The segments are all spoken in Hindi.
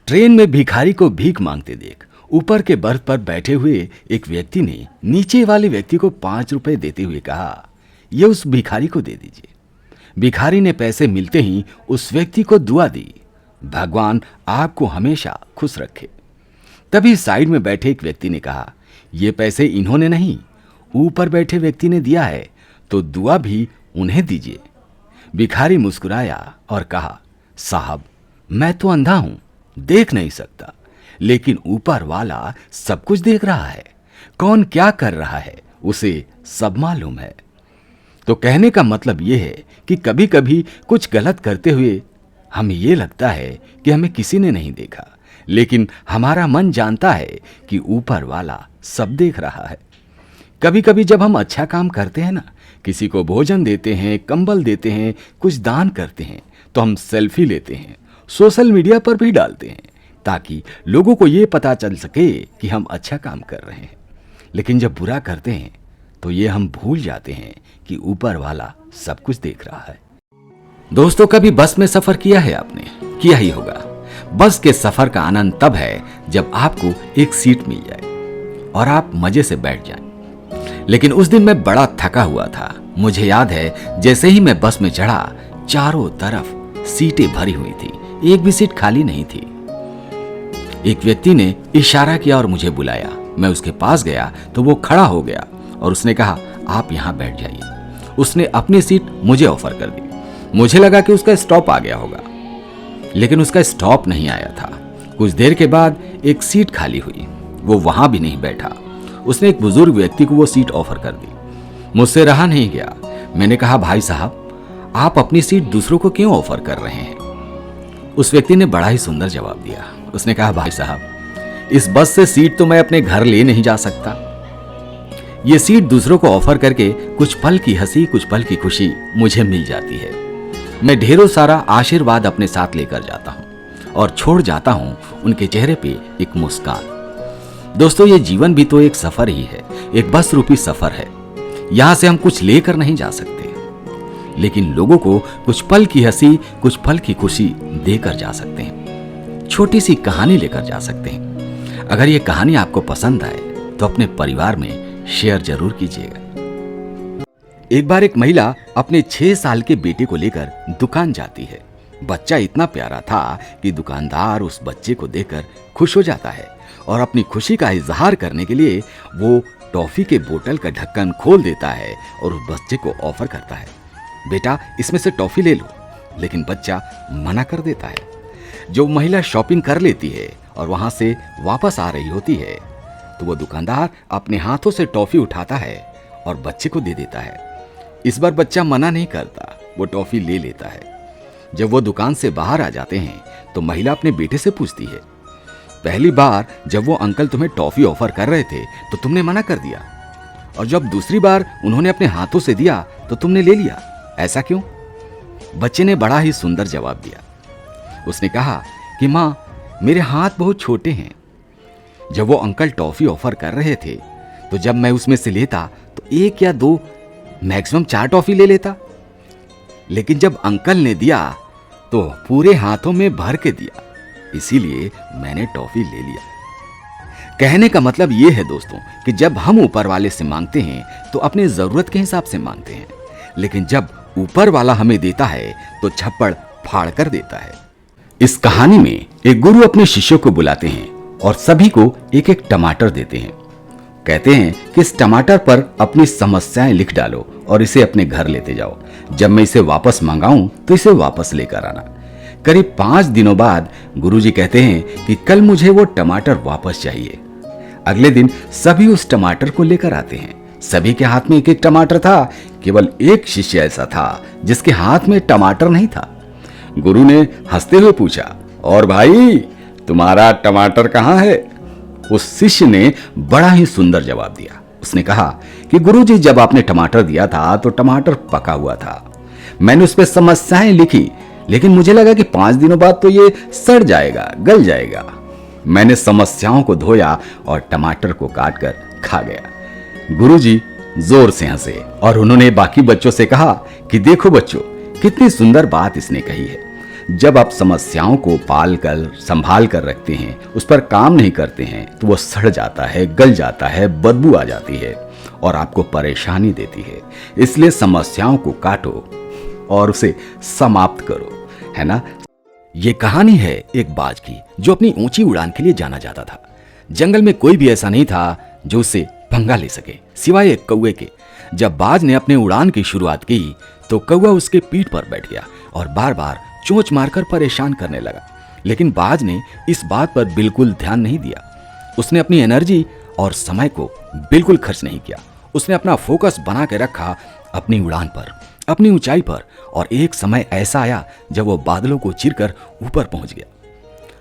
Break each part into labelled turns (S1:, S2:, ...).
S1: ट्रेन में भिखारी को भीख मांगते देख ऊपर के बर्थ पर बैठे हुए एक व्यक्ति ने नीचे वाले व्यक्ति को 5 रुपए देते हुए कहा, यह उस भिखारी को दे दीजिए। भिखारी ने पैसे मिलते ही उस व्यक्ति को दुआ दी, भगवान आपको हमेशा खुश रखे। तभी साइड में बैठे एक व्यक्ति ने कहा, ये पैसे इन्होंने नहीं, ऊपर बैठे व्यक्ति ने दिया है, तो दुआ भी उन्हें दीजिए। भिखारी मुस्कुराया और कहा, साहब मैं तो अंधा हूं, देख नहीं सकता, लेकिन ऊपर वाला सब कुछ देख रहा है। कौन क्या कर रहा है उसे सब मालूम है। तो कहने का मतलब यह है कि कभी कभी कुछ गलत करते हुए हमें यह लगता है कि हमें किसी ने नहीं देखा, लेकिन हमारा मन जानता है कि ऊपर वाला सब देख रहा है। कभी कभी जब हम अच्छा काम करते हैं ना, किसी को भोजन देते हैं, कंबल देते हैं, कुछ दान करते हैं, तो हम सेल्फी लेते हैं, सोशल मीडिया पर भी डालते हैं, ताकि लोगों को ये पता चल सके कि हम अच्छा काम कर रहे हैं। लेकिन जब बुरा करते हैं तो ये हम भूल जाते हैं कि ऊपर वाला सब कुछ देख रहा है। दोस्तों, कभी बस में सफर किया है आपने? किया ही होगा। बस के सफर का आनंद तब है जब आपको एक सीट मिल जाए और आप मजे से बैठ जाएं। लेकिन उस दिन मैं बड़ा थका हुआ था। मुझे याद है जैसे ही मैं बस में चढ़ा, चारों तरफ सीटें भरी हुई थी, एक भी सीट खाली नहीं थी। एक व्यक्ति ने इशारा किया और मुझे बुलाया। मैं उसके पास गया तो वो खड़ा हो गया और उसने कहा, आप यहां बैठ जाइए। उसने अपनी सीट मुझे ऑफर कर दी। मुझे लगा कि उसका स्टॉप आ गया होगा, लेकिन उसका स्टॉप नहीं आया था। कुछ देर के बाद एक सीट खाली हुई, वो वहां भी नहीं बैठा। उसने एक बुजुर्ग व्यक्ति को वो सीट ऑफर कर दी। मुझसे रहा नहीं गया। मैंने कहा, भाई साहब आप अपनी सीट दूसरों को क्यों ऑफर कर रहे हैं? उस व्यक्ति ने बड़ा ही सुंदर जवाब दिया। उसने कहा, भाई साहब इस बस से सीट तो मैं अपने घर ले नहीं जा सकता। ये सीट दूसरों को ऑफर करके कुछ पल की हंसी, कुछ पल की खुशी मुझे मिल जाती है। मैं ढेरों सारा आशीर्वाद अपने साथ लेकर जाता हूं और छोड़ जाता हूं उनके चेहरे पे एक मुस्कान। दोस्तों, ये जीवन भी तो एक सफर ही है, एक बस रूपी सफर है। यहां से हम कुछ लेकर नहीं जा सकते, लेकिन लोगों को कुछ पल की हंसी, कुछ पल की खुशी देकर जा सकते हैं। छोटी सी कहानी लेकर जा सकते हैं। अगर ये कहानी आपको पसंद आए तो अपने परिवार में शेयर जरूर कीजिएगा। एक बार एक महिला अपने 6 साल के बेटे को लेकर दुकान जाती है। बच्चा इतना प्यारा था कि दुकानदार उस बच्चे को देखकर खुश हो जाता है और अपनी खुशी का इजहार करने के लिए वो टॉफी के बोतल का ढक्कन खोल देता है और उस बच्चे को ऑफर करता है, बेटा इसमें से टॉफी ले लो। लेकिन बच्चा मना कर देता है। जो महिला शॉपिंग कर लेती है और वहां से वापस आ रही होती है, तो वो दुकानदार अपने हाथों से टॉफी उठाता है और बच्चे को दे देता है। इस बार बच्चा मना नहीं करता, वो टॉफी ले लेता है। जब वो दुकान से बाहर आ जाते हैं तो महिला अपने बेटे से पूछती है, पहली बार जब वो अंकल तुम्हें टॉफी ऑफर कर रहे थे तो तुमने मना कर दिया, और जब दूसरी बार उन्होंने अपने हाथों से दिया तो तुमने ले लिया, ऐसा क्यों? बच्चे ने बड़ा ही सुंदर जवाब दिया। उसने कहा कि माँ, मेरे हाथ बहुत छोटे हैं। जब वो अंकल टॉफी ऑफर कर रहे थे तो जब मैं उसमें से लेता तो 1 या 2 मैक्सिमम 4 टॉफी ले लेता, लेकिन जब अंकल ने दिया तो पूरे हाथों में भर के दिया, इसीलिए मैंने टॉफी ले लिया। कहने का मतलब यह है दोस्तों कि जब हम ऊपर वाले से मांगते हैं तो अपने जरूरत के हिसाब से मांगते हैं, लेकिन जब ऊपर वाला हमें देता है तो छप्पड़ फाड़ कर देता है। इस कहानी में एक गुरु अपने शिष्यों को बुलाते हैं और सभी को एक एक टमाटर देते हैं। कहते हैं कि इस टमाटर पर अपनी समस्याएं लिख डालो और इसे अपने घर लेते जाओ। जब मैं इसे वापस मंगाऊं तो इसे वापस लेकर आना। करीब 5 दिनों बाद गुरुजी कहते हैं कि कल मुझे वो टमाटर वापस चाहिए। अगले दिन सभी उस टमाटर को लेकर आते हैं। सभी के हाथ में एक एक टमाटर था। केवल एक शिष्य ऐसा था जिसके हाथ में टमाटर नहीं था। गुरु ने हंसते हुए पूछा, और भाई तुम्हारा टमाटर कहाँ है? उस शिष्य ने बड़ा ही सुंदर जवाब दिया। उसने कहा कि गुरुजी, जब आपने टमाटर दिया था तो टमाटर पका हुआ था। मैंने उस पर समस्याएं लिखी, लेकिन मुझे लगा कि 5 दिनों बाद तो ये सड़ जाएगा, गल जाएगा। मैंने समस्याओं को धोया और टमाटर को काटकर खा गया। गुरुजी जोर से हंसे और उन्होंने बाकी बच्चों से कहा कि देखो बच्चों, कितनी सुंदर बात इसने कही है। जब आप समस्याओं को पाल कर संभाल कर रखते हैं, उस पर काम नहीं करते हैं, तो वो सड़ जाता है, गल जाता है, बदबू आ जाती है और आपको परेशानी देती है। इसलिए समस्याओं को काटो और उसे समाप्त करो, है ना। ये कहानी है एक बाज की जो अपनी ऊंची उड़ान के लिए जाना जाता था। जंगल में कोई भी ऐसा नहीं था जो उससे पंगा ले सके, सिवाय एक कौवे के। जब बाज ने अपने उड़ान की शुरुआत की तो कौवा उसके पीठ पर बैठ गया और बार बार चोंच मारकर परेशान करने लगा। लेकिन बाज ने इस बात पर बिल्कुल ध्यान नहीं दिया। उसने अपनी एनर्जी और समय को बिल्कुल खर्च नहीं किया। उसने अपना फोकस बना के रखा अपनी उड़ान पर, अपनी ऊंचाई पर, और एक समय ऐसा आया जब वो बादलों को चीरकर ऊपर पहुंच गया।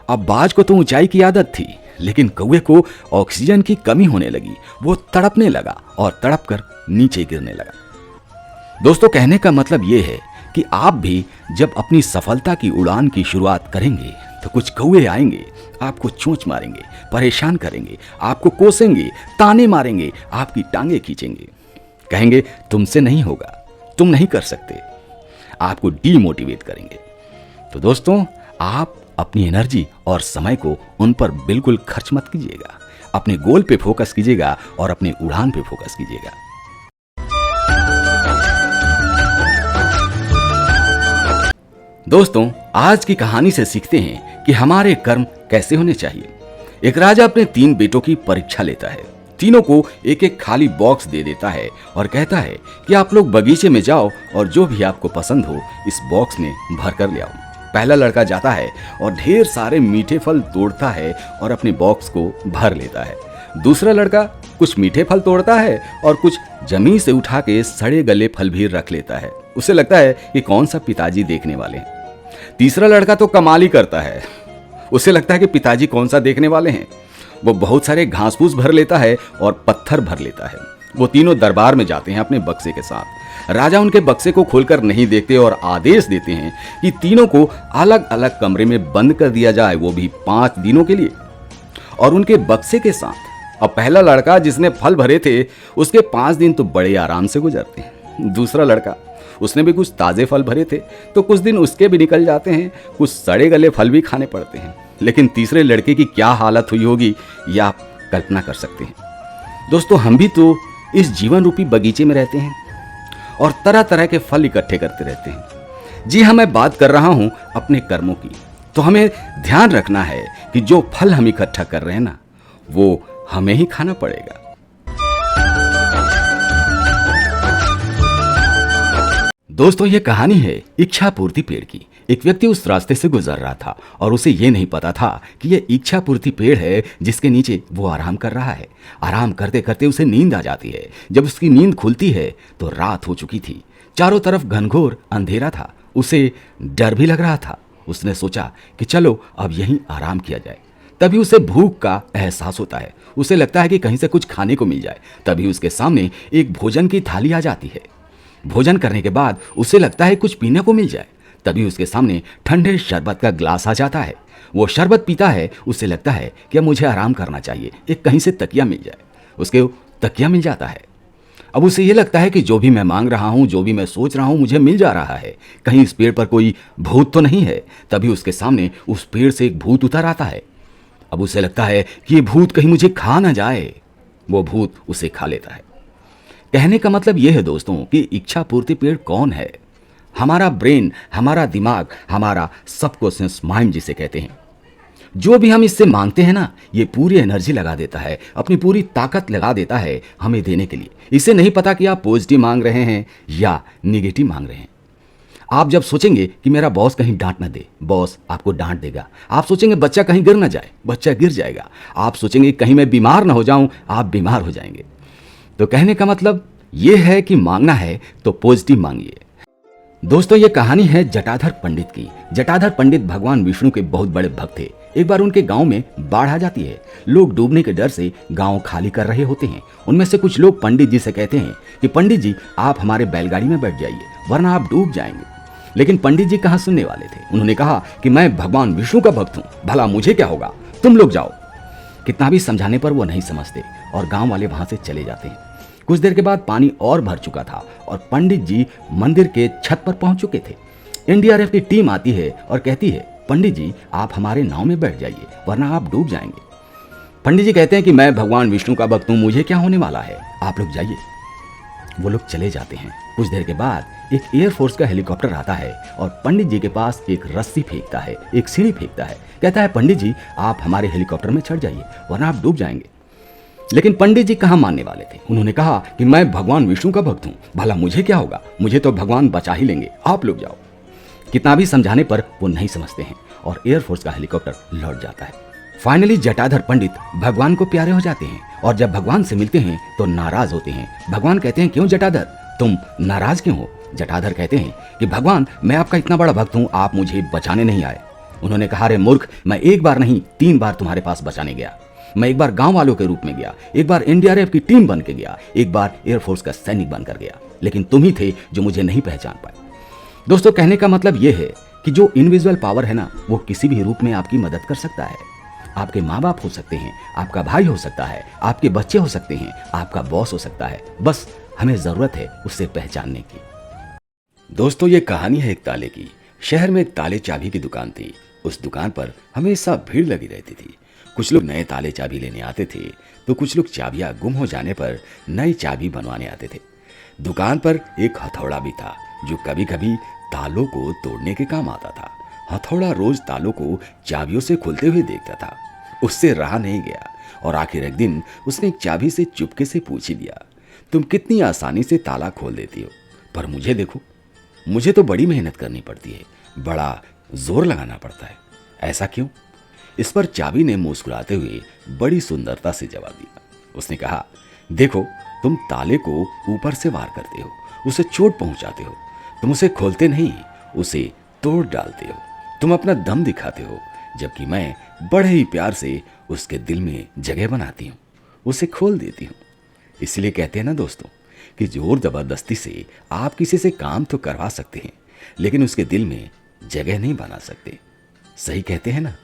S1: अब बाज को तो ऊंचाई की आदत थी, लेकिन कौवे को ऑक्सीजन की कमी होने लगी। वो तड़पने लगा और तड़प कर नीचे गिरने लगा। दोस्तों, कहने का मतलब ये है कि आप भी जब अपनी सफलता की उड़ान की शुरुआत करेंगे तो कुछ कौवे आएंगे, आपको चोंच मारेंगे, परेशान करेंगे, आपको कोसेंगे, ताने मारेंगे, आपकी टांगे खींचेंगे, कहेंगे तुमसे नहीं होगा, तुम नहीं कर सकते, आपको डीमोटिवेट करेंगे। तो दोस्तों, आप अपनी एनर्जी और समय को उन पर बिल्कुल खर्च मत कीजिएगा। अपने गोल पे फोकस कीजिएगा और अपने उड़ान पे फोकस कीजिएगा। दोस्तों, आज की कहानी से सीखते हैं कि हमारे कर्म कैसे होने चाहिए। एक राजा अपने 3 बेटों की परीक्षा लेता है। तीनों को एक एक खाली बॉक्स दे देता है और कहता है कि आप लोग बगीचे में जाओ और जो भी आपको पसंद हो इस बॉक्स में भर कर ले आओ। पहला लड़का जाता है और ढेर सारे मीठे फल तोड़ता है और अपने बॉक्स को भर लेता है। दूसरा लड़का कुछ मीठे फल तोड़ता है और कुछ जमीन से उठा के सड़े गले फल भी रख लेता है। उसे लगता है कि कौन सा पिताजी देखने वाले हैं। तीसरा लड़का तो कमाल ही करता है। उसे लगता है कि पिताजी कौन सा देखने वाले हैं। वो बहुत सारे घास फूस भर लेता है और पत्थर भर लेता है। वो तीनों दरबार में जाते हैं अपने बक्से के साथ। राजा उनके बक्से को खोलकर नहीं देखते और आदेश देते हैं कि तीनों को अलग अलग कमरे में बंद कर दिया जाए, वो भी 5 दिनों के लिए, और उनके बक्से के साथ। अब पहला लड़का जिसने फल भरे थे उसके 5 दिन तो बड़े आराम से गुजरते हैं। दूसरा लड़का, उसने भी कुछ ताजे फल भरे थे तो कुछ दिन उसके भी निकल जाते हैं, कुछ सड़े गले फल भी खाने पड़ते हैं। लेकिन तीसरे लड़के की क्या हालत हुई होगी यह आप कल्पना कर सकते हैं। दोस्तों, हम भी तो इस जीवन रूपी बगीचे में रहते हैं और तरह तरह के फल इकट्ठे करते रहते हैं। जी हाँ, मैं बात कर रहा हूं अपने कर्मों की। तो हमें ध्यान रखना है कि जो फल हम इकट्ठा कर रहे हैं ना, वो हमें ही खाना पड़ेगा। दोस्तों, ये कहानी है इच्छा पूर्ति पेड़ की। एक व्यक्ति उस रास्ते से गुजर रहा था और उसे ये नहीं पता था कि ये इच्छा पूर्ति पेड़ है जिसके नीचे वो आराम कर रहा है। आराम करते करते उसे नींद आ जाती है। जब उसकी नींद खुलती है तो रात हो चुकी थी। चारों तरफ घनघोर अंधेरा था। उसे डर भी लग रहा था। उसने सोचा कि चलो अब यहीं आराम किया जाए। तभी उसे भूख का एहसास होता है। उसे लगता है कि कहीं से कुछ खाने को मिल जाए। तभी उसके सामने एक भोजन की थाली आ जाती है। भोजन करने के बाद उसे लगता है कुछ पीने को मिल जाए। तभी उसके सामने ठंडे शरबत का ग्लास आ जाता है। वो शरबत पीता है। उसे लगता है कि अब मुझे आराम करना चाहिए, एक कहीं से तकिया मिल जाए। उसके तकिया मिल जाता है। अब उसे ये लगता है कि जो भी मैं मांग रहा हूँ, जो भी मैं सोच रहा हूँ, मुझे मिल जा रहा है। कहीं इस पेड़ पर कोई भूत तो नहीं है। तभी उसके सामने उस पेड़ से एक भूत उतर आता है। अब उसे लगता है कि ये भूत कहीं मुझे खा ना जाए। वो भूत उसे खा लेता है। कहने का मतलब यह है दोस्तों कि इच्छा पूर्ति पेड़ कौन है? हमारा ब्रेन, हमारा दिमाग, हमारा सबकॉन्शियस माइंड जिसे कहते हैं। जो भी हम इससे मांगते हैं ना, ये पूरी एनर्जी लगा देता है, अपनी पूरी ताकत लगा देता है हमें देने के लिए। इसे नहीं पता कि आप पॉजिटिव मांग रहे हैं या निगेटिव मांग रहे हैं। आप जब सोचेंगे कि मेरा बॉस कहीं डांट ना दे, बॉस आपको डांट देगा। आप सोचेंगे बच्चा कहीं गिर ना जाए, बच्चा गिर जाएगा। आप सोचेंगे कहीं मैं बीमार ना हो जाऊं, आप बीमार हो जाएंगे। तो कहने का मतलब यह है कि मांगना है तो पॉजिटिव मांगिए। दोस्तों, ये कहानी है जटाधर पंडित की। जटाधर पंडित भगवान विष्णु के बहुत बड़े भक्त थे। एक बार उनके गांव में बाढ़ आ जाती है। लोग डूबने के डर से गांव खाली कर रहे होते हैं। उनमें से कुछ लोग पंडित जी से कहते हैं कि पंडित जी, आप हमारे बैलगाड़ी में बैठ जाइए वरना आप डूब जाएंगे। लेकिन पंडित जी कहाँ सुनने वाले थे। उन्होंने कहा कि मैं भगवान विष्णु का भक्त हूँ, भला मुझे क्या होगा, तुम लोग जाओ। कितना भी समझाने पर वो नहीं समझते और गाँव वाले वहां से चले जाते हैं। कुछ देर के बाद पानी और भर चुका था और पंडित जी मंदिर के छत पर पहुंच चुके थे। एनडीआरएफ की टीम आती है और कहती है, पंडित जी आप हमारे नाव में बैठ जाइए वरना आप डूब जाएंगे। पंडित जी कहते हैं कि मैं भगवान विष्णु का भक्त हूं, मुझे क्या होने वाला है, आप लोग जाइए। वो लोग चले जाते हैं। कुछ देर के बाद एक एयरफोर्स का हेलीकॉप्टर आता है और पंडित जी के पास एक रस्सी फेंकता है, एक सीढ़ी फेंकता है। कहता है, पंडित जी आप हमारे हेलीकॉप्टर में चढ़ जाइए वरना आप डूब जाएंगे। लेकिन पंडित जी कहाँ मानने वाले थे। उन्होंने कहा कि मैं भगवान विष्णु का भक्त हूँ, भला मुझे क्या होगा, मुझे तो भगवान बचा ही लेंगे, आप लोग जाओ। कितना भी समझाने पर वो नहीं समझते हैं और एयरफोर्स का हेलीकॉप्टर लौट जाता है। फाइनली जटाधर पंडित भगवान को प्यारे हो जाते हैं और जब भगवान से मिलते हैं तो नाराज होते हैं। भगवान कहते हैं, क्यों जटाधर, तुम नाराज क्यों हो? जटाधर कहते हैं कि भगवान मैं आपका इतना बड़ा भक्त हूँ, आप मुझे बचाने नहीं आए। उन्होंने कहा, रे मूर्ख, मैं एक बार नहीं 3 बार तुम्हारे पास बचाने गया। मैं एक बार गांव वालों के रूप में गया, एक बार एनडीआरएफ की टीम बन के गया, एक बार एयरफोर्स का सैनिक बनकर गया, लेकिन तुम ही थे जो मुझे नहीं पहचान पाए। दोस्तों कहने का मतलब यह है कि जो इनविजिबल पावर है ना, वो किसी भी रूप में आपकी मदद कर सकता है। आपके माँ बाप हो सकते हैं, आपका भाई हो सकता है, आपके बच्चे हो सकते हैं, आपका बॉस हो सकता है, बस हमें जरूरत है उससे पहचानने की। दोस्तों ये कहानी है एक ताले की। शहर में एक ताले चाबी की दुकान थी। उस दुकान पर हमेशा भीड़ लगी रहती थी। कुछ लोग नए ताले चाबी लेने आते थे तो कुछ लोग चाबियां गुम हो जाने पर नई चाबी बनवाने आते थे। दुकान पर एक हथौड़ा भी था जो कभी कभी तालों को तोड़ने के काम आता था। हथौड़ा रोज तालों को चाबियों से खुलते हुए देखता था। उससे रहा नहीं गया और आखिर एक दिन उसने एक चाबी से चुपके से पूछ ही लिया, तुम कितनी आसानी से ताला खोल देती हो, पर मुझे देखो, मुझे तो बड़ी मेहनत करनी पड़ती है, बड़ा जोर लगाना पड़ता है, ऐसा क्यों? इस पर चाबी ने मुस्कुराते हुए बड़ी सुंदरता से जवाब दिया। उसने कहा, देखो, तुम ताले को ऊपर से वार करते हो, उसे चोट पहुंचाते हो, तुम उसे खोलते नहीं, उसे तोड़ डालते हो, तुम अपना दम दिखाते हो, जबकि मैं बड़े ही प्यार से उसके दिल में जगह बनाती हूँ, उसे खोल देती हूँ। इसलिए कहते हैं ना दोस्तों कि जोर जबरदस्ती से आप किसी से काम तो करवा सकते हैं, लेकिन उसके दिल में जगह नहीं बना सकते। सही कहते हैं ना।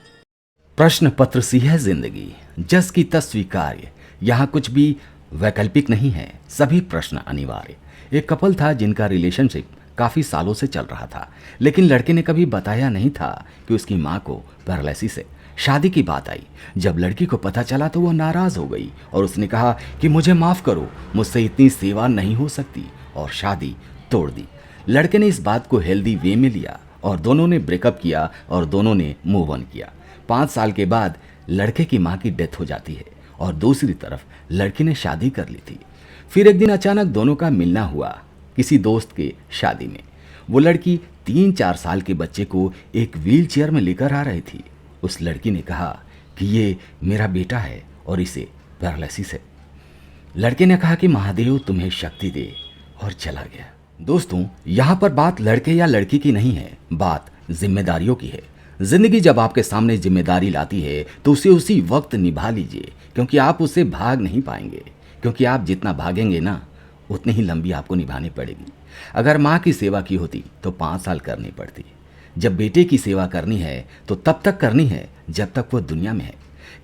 S1: प्रश्न पत्र सी है जिंदगी, जस की तस स्वीकार्य, यहाँ कुछ भी वैकल्पिक नहीं है, सभी प्रश्न अनिवार्य। एक कपल था जिनका रिलेशनशिप काफी सालों से चल रहा था, लेकिन लड़के ने कभी बताया नहीं था कि उसकी माँ को पैरालिसिस है। शादी की बात आई। जब लड़की को पता चला तो वो नाराज हो गई और उसने कहा कि मुझे माफ करो, मुझसे इतनी सेवा नहीं हो सकती, और शादी तोड़ दी। लड़के ने इस बात को हेल्दी वे में लिया और दोनों ने ब्रेकअप किया और दोनों ने मूव ऑन किया। 5 साल के बाद लड़के की माँ की डेथ हो जाती है और दूसरी तरफ लड़की ने शादी कर ली थी। फिर एक दिन अचानक दोनों का मिलना हुआ किसी दोस्त के शादी में। वो लड़की 3-4 साल के बच्चे को एक व्हील चेयर में लेकर आ रही थी। उस लड़की ने कहा कि ये मेरा बेटा है और इसे पैरालिसिस है। लड़के ने कहा कि महादेव तुम्हें शक्ति दे, और चला गया। दोस्तों यहाँ पर बात लड़के या लड़की की नहीं है, बात जिम्मेदारियों की है। जिंदगी जब आपके सामने जिम्मेदारी लाती है तो उसे उसी वक्त निभा लीजिए, क्योंकि आप उससे भाग नहीं पाएंगे, क्योंकि आप जितना भागेंगे ना उतनी ही लंबी आपको निभानी पड़ेगी। अगर माँ की सेवा की होती तो 5 साल करनी पड़ती। जब बेटे की सेवा करनी है तो तब तक करनी है जब तक वो दुनिया में है।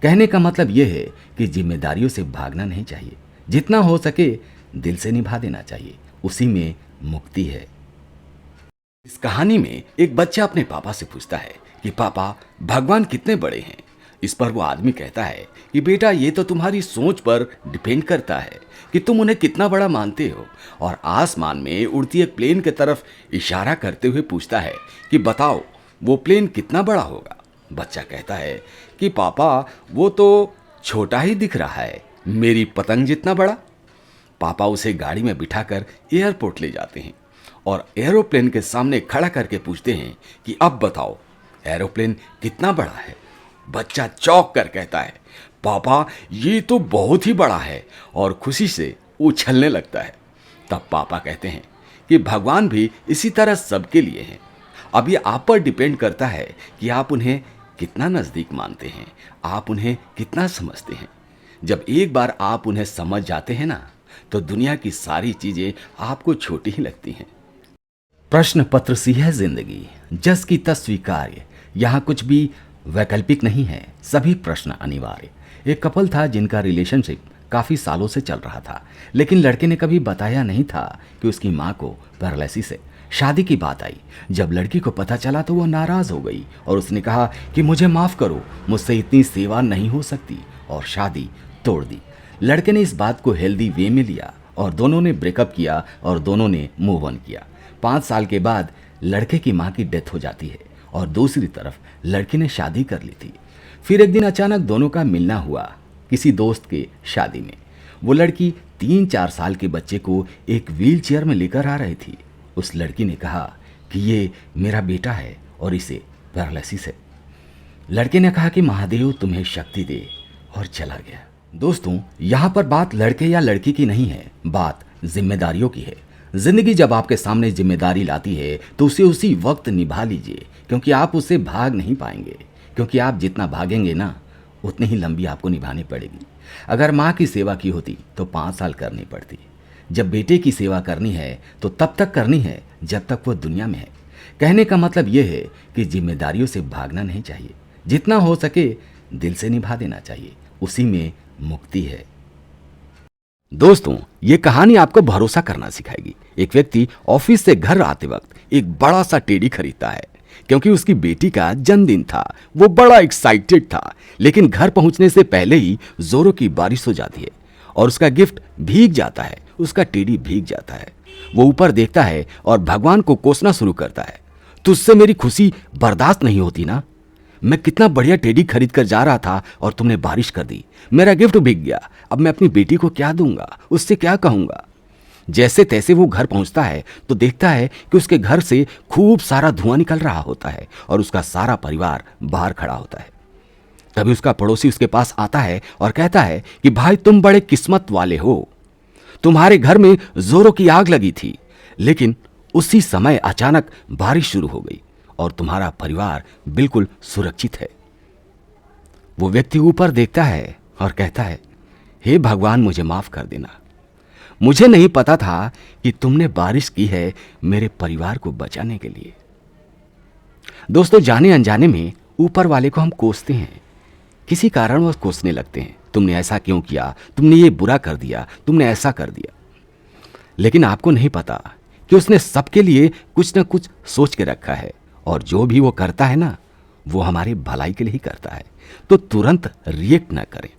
S1: कहने का मतलब यह है कि जिम्मेदारियों से भागना नहीं चाहिए, जितना हो सके दिल से निभा देना चाहिए, उसी में मुक्ति है। इस कहानी में एक बच्चा अपने पापा से पूछता है कि पापा भगवान कितने बड़े हैं। इस पर वो आदमी कहता है कि बेटा ये तो तुम्हारी सोच पर डिपेंड करता है कि तुम उन्हें कितना बड़ा मानते हो। और आसमान में उड़ती एक प्लेन की तरफ इशारा करते हुए पूछता है कि बताओ वो प्लेन कितना बड़ा होगा। बच्चा कहता है कि पापा वो तो छोटा ही दिख रहा है, मेरी पतंग जितना बड़ा। पापा उसे गाड़ी में बिठाकर एयरपोर्ट ले जाते हैं और एरोप्लेन के सामने खड़ा करके पूछते हैं कि अब बताओ एरोप्लेन कितना बड़ा है। बच्चा चौंक कर कहता है पापा ये तो बहुत ही बड़ा है, और खुशी से उछलने लगता है। तब पापा कहते हैं कि भगवान भी इसी तरह सबके लिए हैं। अब ये आप पर डिपेंड करता है कि आप उन्हें कितना नज़दीक मानते हैं, आप उन्हें कितना समझते हैं। जब एक बार आप उन्हें समझ जाते हैं ना तो दुनिया की सारी चीज़ें आपको छोटी ही लगती हैं। प्रश्न पत्र सी है जिंदगी, जस की तस स्वीकार्य, यहाँ कुछ भी वैकल्पिक नहीं है, सभी प्रश्न अनिवार्य। एक कपल था जिनका रिलेशनशिप काफ़ी सालों से चल रहा था, लेकिन लड़के ने कभी बताया नहीं था कि उसकी माँ को पैरालिसिस है। शादी की बात आई। जब लड़की को पता चला तो वो नाराज हो गई और उसने कहा कि मुझे माफ करो, मुझसे इतनी सेवा नहीं हो सकती, और शादी तोड़ दी। लड़के ने इस बात को हेल्दी वे में लिया और दोनों ने ब्रेकअप किया और दोनों ने मूव ऑन किया। 5 साल के बाद लड़के की माँ की डेथ हो जाती है और दूसरी तरफ लड़की ने शादी कर ली थी। फिर एक दिन अचानक दोनों का मिलना हुआ किसी दोस्त के शादी में। वो लड़की 3-4 साल के बच्चे को एक व्हील चेयर में लेकर आ रही थी। उस लड़की ने कहा कि ये मेरा बेटा है और इसे पैरालिसिस है। लड़के ने कहा कि महादेव तुम्हें शक्ति दे, और चला गया। दोस्तों, यहाँ पर बात लड़के या लड़की की नहीं है, बात जिम्मेदारियों की है। जिंदगी जब आपके सामने जिम्मेदारी लाती है तो उसे उसी वक्त निभा लीजिए, क्योंकि आप उससे भाग नहीं पाएंगे। क्योंकि आप जितना भागेंगे ना, उतनी ही लंबी आपको निभानी पड़ेगी। अगर माँ की सेवा की होती तो 5 साल करनी पड़ती। जब बेटे की सेवा करनी है तो तब तक करनी है जब तक वो दुनिया में है। कहने का मतलब ये है कि जिम्मेदारियों से भागना नहीं चाहिए, जितना हो सके दिल से निभा देना चाहिए, उसी में मुक्ति है। दोस्तों, ये कहानी आपको भरोसा करना सिखाएगी। एक व्यक्ति ऑफिस से घर आते वक्त एक बड़ा सा टेडी खरीदता है, क्योंकि उसकी बेटी का जन्मदिन था। वो बड़ा एक्साइटेड था, लेकिन घर पहुंचने से पहले ही जोरों की बारिश हो जाती है और उसका गिफ्ट भीग जाता है, उसका टेडी भीग जाता है। वो ऊपर देखता है और भगवान को कोसना शुरू करता है, तुझसे मेरी खुशी बर्दाश्त नहीं होती ना? मैं कितना बढ़िया टेडी खरीद कर जा रहा था और तुमने बारिश कर दी, मेरा गिफ्ट भीग गया। अब मैं अपनी बेटी को क्या दूंगा, उससे क्या कहूंगा? जैसे तैसे वो घर पहुंचता है तो देखता है कि उसके घर से खूब सारा धुआं निकल रहा होता है और उसका सारा परिवार बाहर खड़ा होता है। तभी उसका पड़ोसी उसके पास आता है और कहता है कि भाई, तुम बड़े किस्मत वाले हो, तुम्हारे घर में जोरों की आग लगी थी, लेकिन उसी समय अचानक बारिश शुरू हो गई और तुम्हारा परिवार बिल्कुल सुरक्षित है। वो व्यक्ति ऊपर देखता है और कहता है, हे भगवान, मुझे माफ कर देना, मुझे नहीं पता था कि तुमने बारिश की है मेरे परिवार को बचाने के लिए। दोस्तों, जाने अनजाने में ऊपर वाले को हम कोसते हैं, किसी कारणवश कोसने लगते हैं। तुमने ऐसा क्यों किया, तुमने ये बुरा कर दिया, तुमने ऐसा कर दिया। लेकिन आपको नहीं पता कि उसने सबके लिए कुछ ना कुछ सोच के रखा है, और जो भी वो करता है ना, वो हमारी भलाई के लिए ही करता है। तो तुरंत रिएक्ट ना करें।